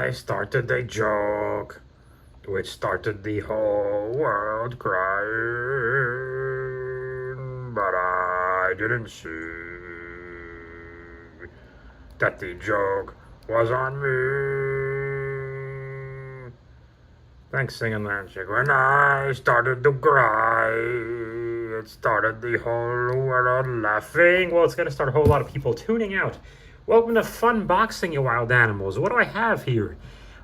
I started a joke, which started the whole world crying, but I didn't see that the joke was on me. Thanks, Singing Landshark. When I started to cry, it started the whole world laughing. Well, it's going to start a whole lot of people tuning out. Welcome to Fun Boxing, you wild animals. What do I have here?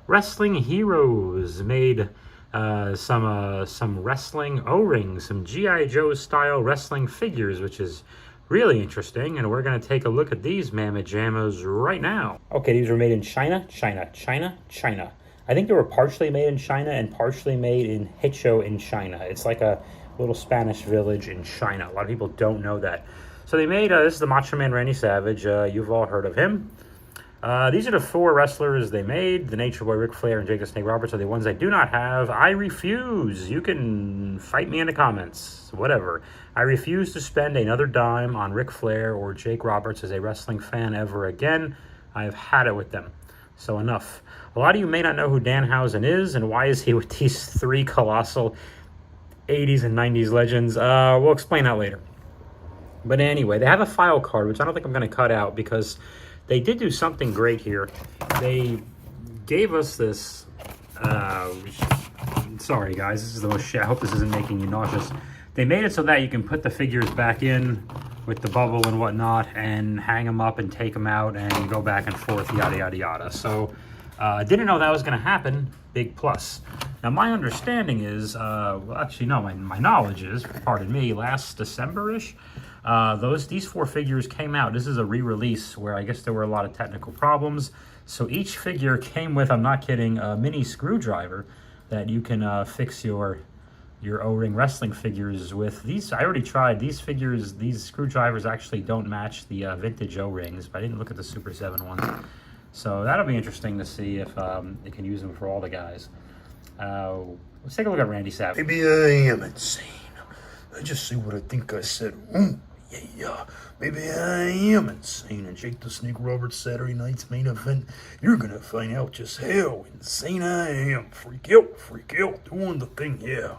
Wrestling Heroes made some wrestling O-rings, some G.I. Joe style wrestling figures, which is really interesting. And we're going to take a look at these mammoth jammos right now. Okay, these were made in China. I think they were partially made in China and partially made in Hicho in China. It's like a little Spanish village in China. A lot of people don't know that. So they made, this is the Macho Man Randy Savage. You've all heard of him. These are the 4 wrestlers they made. The Nature Boy, Ric Flair, and Jake the Snake Roberts are the ones I do not have. I refuse. You can fight me in the comments. Whatever. I refuse to spend another dime on Ric Flair or Jake Roberts as a wrestling fan ever again. I have had it with them. So enough. A lot of you may not know who Danhausen is and why is he with these 3 colossal 80s and 90s legends. We'll explain that later. But anyway, they have a file card, which I don't think I'm going to cut out because they did do something great here. They gave us this, sorry guys, this is the most shit. I hope this isn't making you nauseous. They made it so that you can put the figures back in with the bubble and whatnot and hang them up and take them out and go back and forth, yada, yada, yada. So I didn't know that was going to happen. Big plus. Now, my understanding is, well, actually, no, my knowledge is, pardon me, last December-ish, these 4 figures came out. This is a re-release where I guess there were a lot of technical problems. So each figure came with, I'm not kidding, a mini screwdriver that you can fix your O-ring wrestling figures with. These, I already tried. These figures, these screwdrivers actually don't match the vintage O-rings, but I didn't look at the Super 7 ones. So that'll be interesting to see if you can use them for all the guys. Let's take a look at Randy Savage. Maybe I am insane. I just say what I think I said. Yeah. Maybe I am insane. And Jake the Snake Roberts Saturday night's main event, you're gonna find out just how insane I am. Freak out, doing the thing, yeah.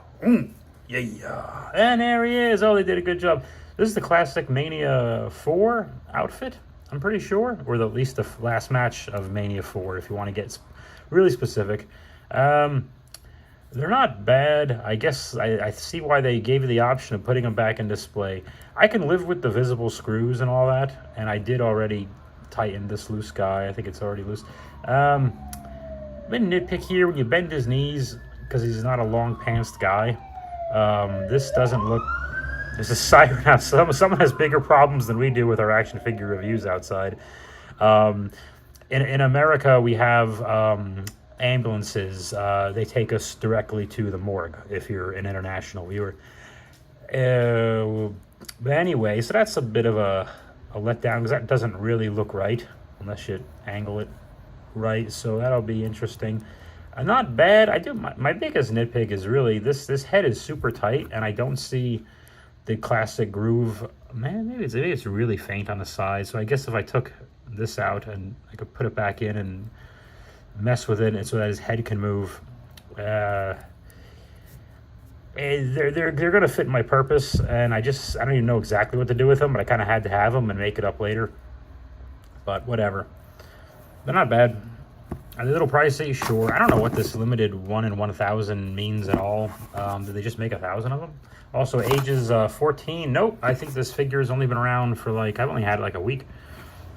Yeah. And there he is. Oh, they did a good job. This is the classic Mania 4 outfit, I'm pretty sure. Or at least the last match of Mania 4, if you want to get really specific. They're not bad. I guess I see why they gave you the option of putting them back in display. I can live with the visible screws and all that, and I did already tighten this loose guy. I think it's already loose. I'm gonna nitpick here when you bend his knees because he's not a long pantsed guy. This doesn't look. There's a siren out. Someone has bigger problems than we do with our action figure reviews outside. In America, we have ambulances. They take us directly to the morgue if you're an international viewer. But anyway, so that's a bit of a letdown because that doesn't really look right unless you angle it right. So that'll be interesting. Not bad. My biggest nitpick is really this head is super tight and I don't see the classic groove. Man, maybe it's really faint on the side. So I guess if I took this out and I could put it back in and mess with it and so that his head can move, they're going to fit my purpose, and I don't even know exactly what to do with them, but I kind of had to have them and make it up later. But whatever. They're not bad. A little pricey, sure. I don't know what this limited 1 in 1,000 means at all. Did they just make 1,000 of them? Also, ages 14. Nope. I think this figure has only been around for I've only had it a week.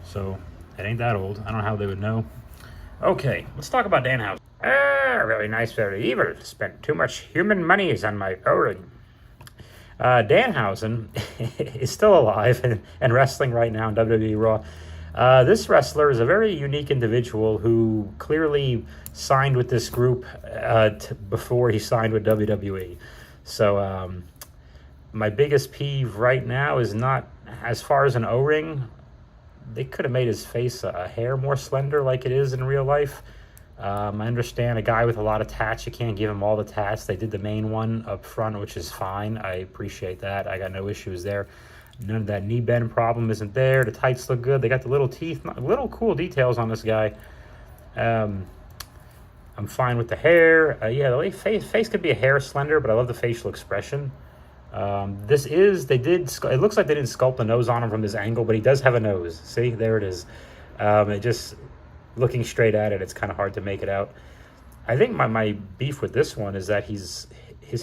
So it ain't that old. I don't know how they would know. Okay, let's talk about Danhausen. Really nice, very evil. Spent too much human monies on my O-ring. Danhausen is still alive and wrestling right now in WWE Raw. This wrestler is a very unique individual who clearly signed with this group before he signed with WWE. So my biggest peeve right now is not, as far as an O-ring, they could have made his face a hair more slender like it is in real life. I understand a guy with a lot of tats, you can't give him all the tats. They did the main one up front, which is fine. I appreciate that. I got no issues there. None of that knee bend problem isn't there. The tights look good. They got the little teeth, little cool details on this guy. I'm fine with the hair. Yeah, the face could be a hair slender, but I love the facial expression. It looks like they didn't sculpt the nose on him from this angle, but he does have a nose. See, there it is. It just, looking straight at it, it's kind of hard to make it out. I think my beef with this one is that his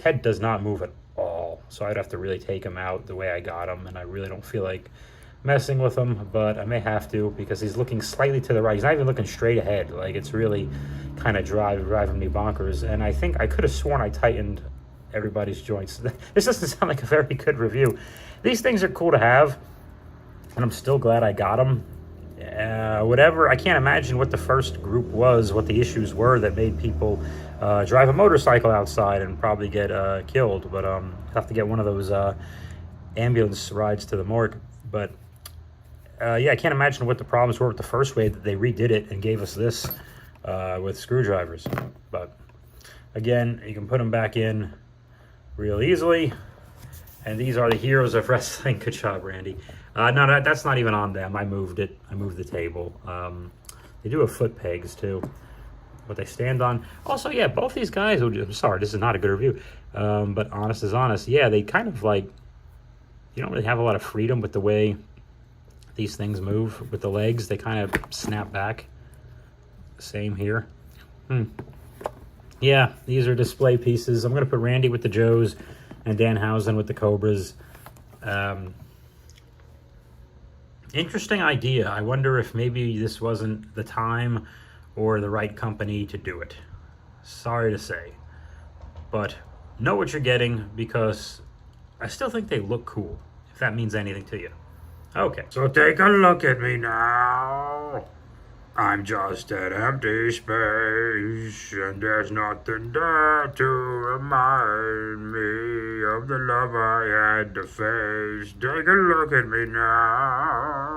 head does not move at all. So I'd have to really take him out the way I got him, and I really don't feel like messing with him, but I may have to because he's looking slightly to the right. He's not even looking straight ahead. Like, it's really kind of driving me bonkers. And I think I could have sworn I tightened everybody's joints. This doesn't sound like a very good review. These things are cool to have, and I'm still glad I got them. Whatever, I can't imagine what the first group was, what the issues were that made people drive a motorcycle outside and probably get killed. But have to get one of those ambulance rides to the morgue. But yeah, I can't imagine what the problems were with the first way that they redid it and gave us this with screwdrivers. But again, you can put them back in real easily. And these are the heroes of wrestling. Good job, Randy. No, that's not even on them. I moved it. I moved the table. They do have foot pegs, too. What they stand on. Also, yeah, both these guys, I'm sorry, this is not a good review. But honest is honest. Yeah, they kind of like, you don't really have a lot of freedom with the way these things move. With the legs, they kind of snap back. Same here. Yeah, these are display pieces. I'm going to put Randy with the Joes and Danhausen with the Cobras. Interesting idea. I wonder if maybe this wasn't the time or the right company to do it. Sorry to say. But know what you're getting, because I still think they look cool, if that means anything to you. Okay. So take a look at me now. I'm just an empty space, and there's nothing there to remind me of the love I had to face. Take a look at me now.